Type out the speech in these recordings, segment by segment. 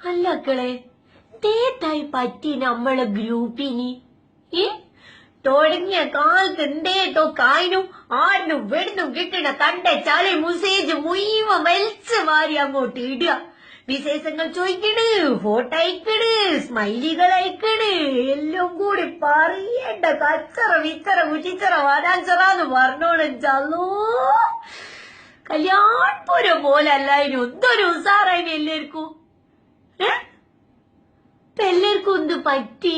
അല്ലക്കളെ തേത്തായി പറ്റി നമ്മളെ ഗ്രൂപ്പിന് തുടങ്ങിയ കാലത്ത് എന്തേട്ടോ കായനും ആടിനും വെടുന്നും കിട്ടണ കണ്ട ചളി മുസേജ് മുഴുവൻ വലിച്ചു മാറി അങ്ങോട്ട് ഇടുക. വിശേഷങ്ങൾ ചോദിക്കണ്, ഫോട്ടോ അയക്കണ്, സ്മൈലികൾ അയക്കണ്, എല്ലാം കൂടി പറയണ്ട കച്ചറ വിച്ചറ കുച്ചിച്ചറ വരാഞ്ചറാന്ന് പറഞ്ഞോളോ. കല്യാൺപുരം പോലെ അല്ലായിരുന്നു എന്തൊരു ഉസാറായി എല്ലാവർക്കും. എല്ലാവർക്കും എന്ത് പറ്റി?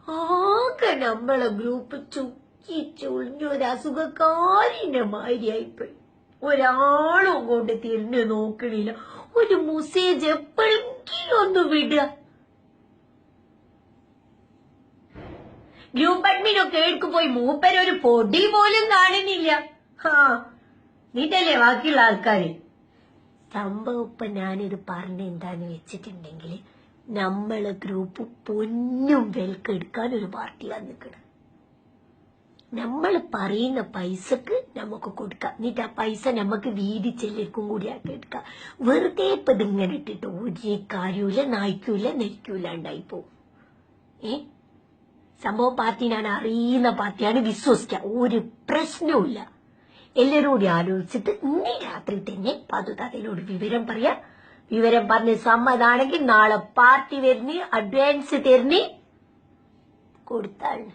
ആകെ നമ്മളെ ഗ്രൂപ്പ് ചുക്കി ചുളിഞ്ഞൊരു അസുഖക്കാരിന്റെ മാതിരിയായിപ്പോയി. ഒരാളും കൊണ്ട് തിരിഞ്ഞു നോക്കണില്ല. ഒരു മെസ്സേജ് എപ്പോഴെങ്കിലും ഒന്ന് വിടുക. ഗ്രൂപ്പ് അഡ്മിനൊക്കെ എടുക്കു പോയി മൂപ്പരൊരു പൊടി പോലും കാണുന്നില്ല. നീട്ടല്ലേ ബാക്കിയുള്ള ആൾക്കാര്. സംഭവം ഇപ്പൊ ഞാനിത് പറഞ്ഞെന്താന്ന് വെച്ചിട്ടുണ്ടെങ്കിൽ, നമ്മളെ ഗ്രൂപ്പ് പൊന്നും വിലക്കെടുക്കാൻ ഒരു പാർട്ടിയാണ് നിൽക്കണം. നമ്മൾ പറയുന്ന പൈസക്ക് നമുക്ക് കൊടുക്കാം. എന്നിട്ട് ആ പൈസ നമുക്ക് വീതിച്ചെല്ലേക്കും കൂടി ആക്കി എടുക്കാം. വെറുതെ ഇപ്പൊ ഇതിങ്ങനെ ഇട്ടിട്ട് ഒരു കാര്യമില്ല, നായ്ക്കൂല നെരിക്കൂല ഉണ്ടായിപ്പോവും. സംഭവം പാർട്ടി ഞാൻ അറിയുന്ന പാർട്ടിയാണ്, വിശ്വസിക്കാം, ഒരു പ്രശ്നവുമില്ല. എല്ലാവരും കൂടി ആലോചിച്ചിട്ട് ഇന്ന് രാത്രി തന്നെ പാതുതാതയോട് വിവരം പറയാം. വിവരം പറഞ്ഞ് സമ്മതാണെങ്കിൽ നാളെ പാർട്ടി വരുന്ന അഡ്വാൻസ് തരുന്ന കൊടുത്താണ്.